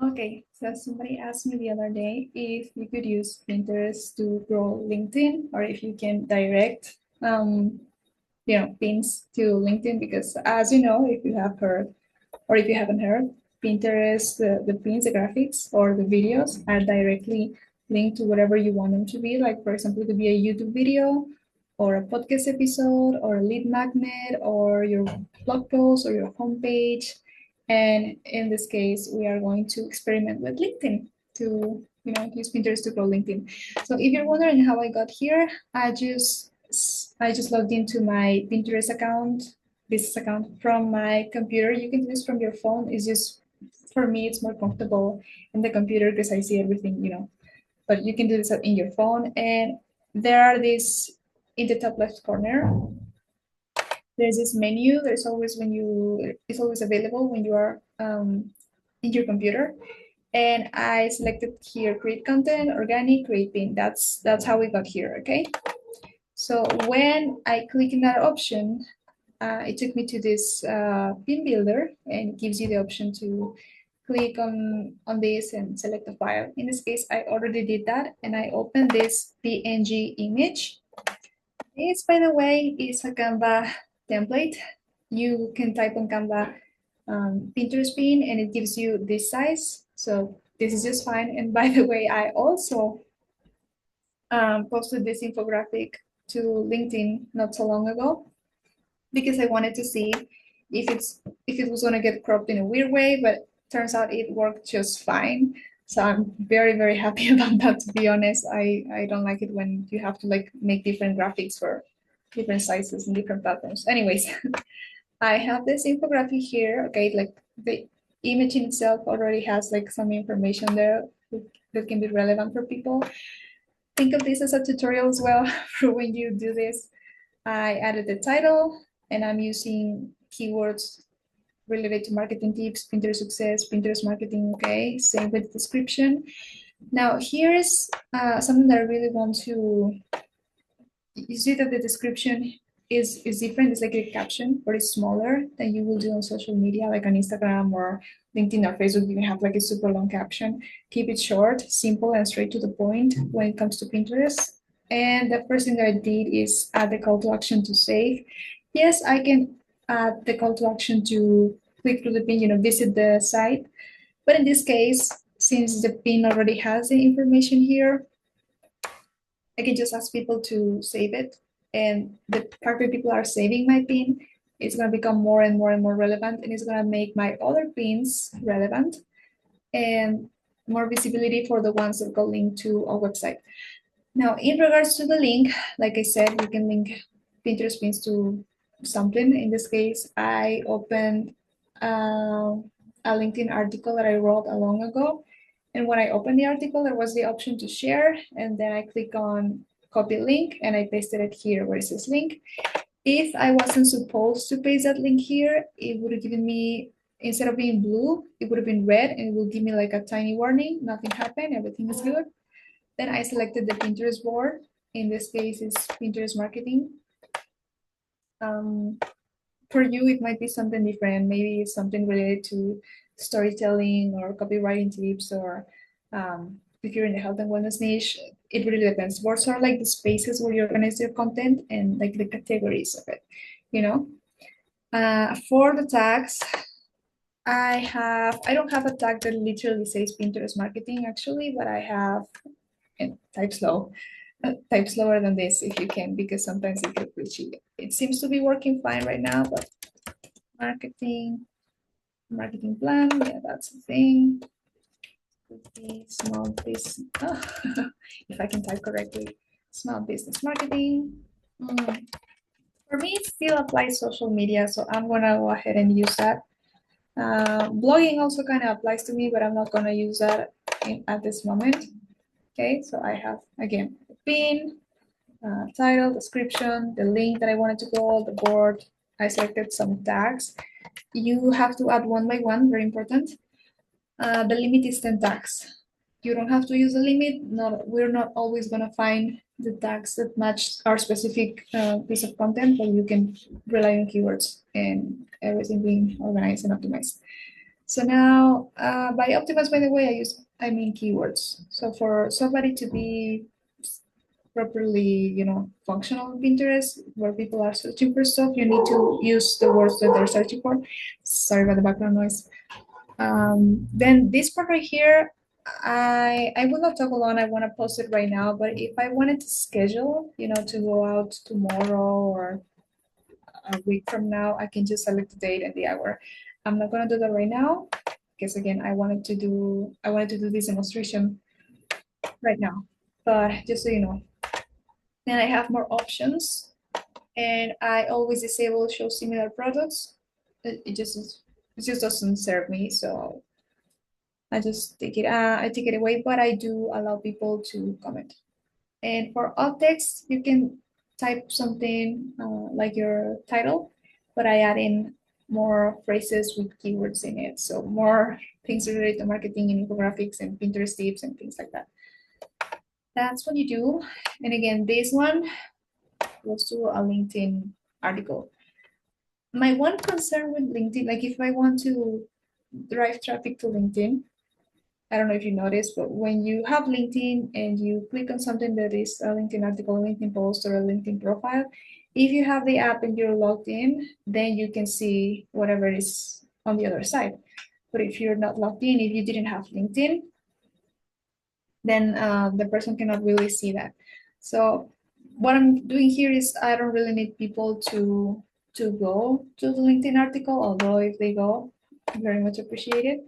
Okay, so somebody asked me the other day if you could use Pinterest to grow LinkedIn or if you can direct pins to LinkedIn because as you know, if you have heard or if you haven't heard, Pinterest, the pins, the graphics or the videos are directly linked to whatever you want them to be. Like for example, it could be a YouTube video or a podcast episode or a lead magnet or your blog post or your homepage. And in this case, we are going to experiment with LinkedIn to use Pinterest to grow LinkedIn. So if you're wondering how I got here, I just logged into my Pinterest account, business account from my computer. You can do this from your phone. It's just for me, it's more comfortable in the computer because I see everything. But you can do this in your phone. And there are these in the top left corner. There's this menu. It's always available when you are in your computer. And I selected here create content, organic, create pin. That's how we got here. Okay. So when I click in that option, it took me to this pin builder and it gives you the option to click on this and select a file. In this case, I already did that and I opened this PNG image. This, by the way, is a Canva template. You can type on Canva Pinterest pin and it gives you this size. So this is just fine. And by the way, I also posted this infographic to LinkedIn not so long ago because I wanted to see if it was gonna get cropped in a weird way, but turns out it worked just fine. So I'm very, very happy about that, to be honest. I don't like it when you have to like make different graphics for different sizes and different platforms. Anyways, I have this infographic here. Okay, like the image in itself already has like some information there that can be relevant for people. Think of this as a tutorial as well for when you do this. I added the title and I'm using keywords related to marketing tips, Pinterest success, Pinterest marketing, okay? Same with description. Now here's something that I really want to, you see that the description is different. It's like a caption, but it's smaller than you will do on social media, like on Instagram or LinkedIn or Facebook. You can have like a super long caption. Keep it short, simple, and straight to the point when it comes to Pinterest. And the first thing that I did is add the call to action to save. Yes, I can add the call to action to click through the pin, visit the site. But in this case, since the pin already has the information here, I can just ask people to save it. And the fact that people are saving my pin, it's going to become more and more and more relevant. And it's going to make my other pins relevant and more visibility for the ones that go linked to our website. Now, in regards to the link, like I said, we can link Pinterest pins to something. In this case, I opened a LinkedIn article that I wrote a long ago. And when I opened the article, there was the option to share. And then I click on copy link and I pasted it here where it says link. If I wasn't supposed to paste that link here, it would have given me, instead of being blue, it would have been red and it will give me like a tiny warning. Nothing happened, everything is good. Then I selected the Pinterest board. In this case, it's Pinterest marketing. For you, it might be something different. Maybe it's something related to storytelling or copywriting tips, or if you're in the health and wellness niche, it really depends. Boards are like the spaces where you organize your content and like the categories of it, you know? For the tags, I don't have a tag that literally says Pinterest marketing actually, but I have, and type slow, type slower than this if you can, because sometimes it gets glitchy. It seems to be working fine right now, but marketing plan, yeah, that's the thing. Could be small business, if I can type correctly, small business marketing. For me, it still applies social media, so I'm gonna go ahead and use that. Blogging also kind of applies to me, but I'm not gonna use that at this moment. Okay, so I have, again, the pin, title, description, the link that I wanted to go, the board. I selected some tags. You have to add one by one, very important. The limit is 10 tags. You don't have to use the limit. We're not always gonna find the tags that match our specific piece of content, but you can rely on keywords and everything being organized and optimized. So now, by optimize, by the way, I mean keywords. So for somebody to be properly, functional on Pinterest, where people are searching for stuff, you need to use the words that they're searching for. Sorry about the background noise. Then this part right here, I will not talk alone. I want to post it right now. But if I wanted to schedule, to go out tomorrow or a week from now, I can just select the date and the hour. I'm not gonna do that right now because again, I wanted to do this demonstration right now. But just so you know, then I have more options, and I always disable show similar products. It just doesn't serve me, so I take it away. But I do allow people to comment. And for alt text, you can type something like your title, but I add in more phrases with keywords in it. So more things related to marketing and infographics and Pinterest tips and things like that. That's what you do. And again, this one goes to a LinkedIn article. My one concern with LinkedIn, like if I want to drive traffic to LinkedIn, I don't know if you noticed, but when you have LinkedIn and you click on something that is a LinkedIn article, a LinkedIn post, or a LinkedIn profile, if you have the app and you're logged in, then you can see whatever is on the other side. But if you're not logged in, if you didn't have LinkedIn, then the person cannot really see that. So what I'm doing here is I don't really need people to go to the LinkedIn article, although if they go, very much appreciated.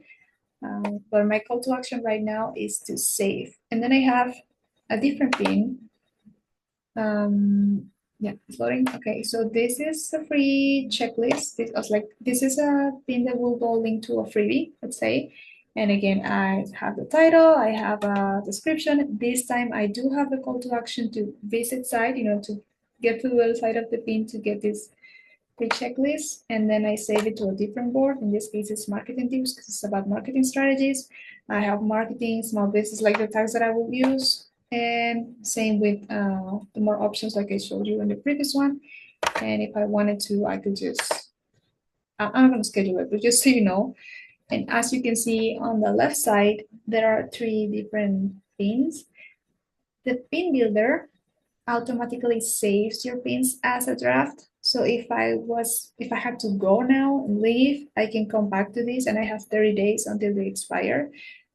But my call to action right now is to save. And then I have a different pin. Yeah, it's loading. Okay, so this is a free checklist. This is a pin that will go link to a freebie, let's say. And again, I have the title, I have a description. This time I do have the call to action to visit site, to get to the side of the pin to get this free checklist, and then I save it to a different board. In this case, it's marketing tips because it's about marketing strategies. I have marketing, small business, like the tags that I will use, and same with the more options like I showed you in the previous one. And if I wanted to, I could just, I'm not going to schedule it, but just so you know. And as you can see on the left side, there are 3 different pins. The pin builder automatically saves your pins as a draft. So if I had to go now and leave, I can come back to this, and I have 30 days until they expire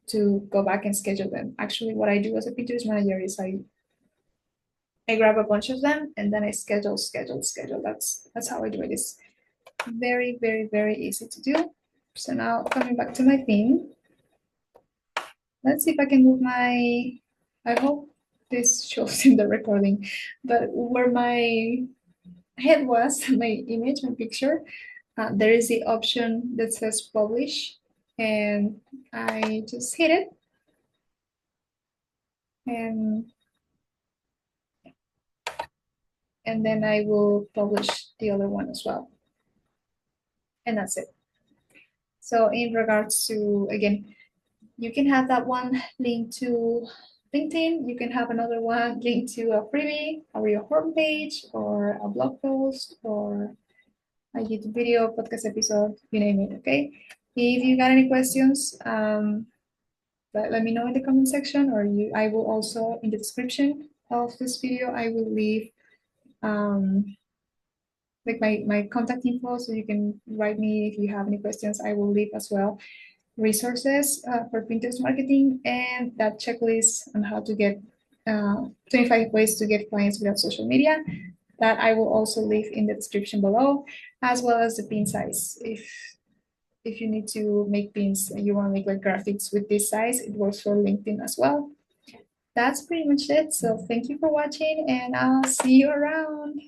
to go back and schedule them. Actually, what I do as a Pinterest manager is I grab a bunch of them and then I schedule. That's how I do it. It's very, very, very easy to do. So now coming back to my pin, let's see if I can move I hope this shows in the recording, but where my head was, my image, my picture, there is the option that says publish, and I just hit it, and then I will publish the other one as well, and that's it. So in regards to, again, you can have that one linked to LinkedIn, you can have another one linked to a freebie or your homepage or a blog post or a YouTube video, podcast episode, you name it, okay? If you got any questions, let me know in the comment section, or I will also, in the description of this video, I will leave like my contact info, so you can write me if you have any questions. I will leave as well resources for Pinterest marketing and that checklist on how to get 25 ways to get clients without social media. That I will also leave in the description below, as well as the pin size. If you need to make pins and you want to make like graphics with this size, it works for LinkedIn as well. That's pretty much it. So thank you for watching, and I'll see you around.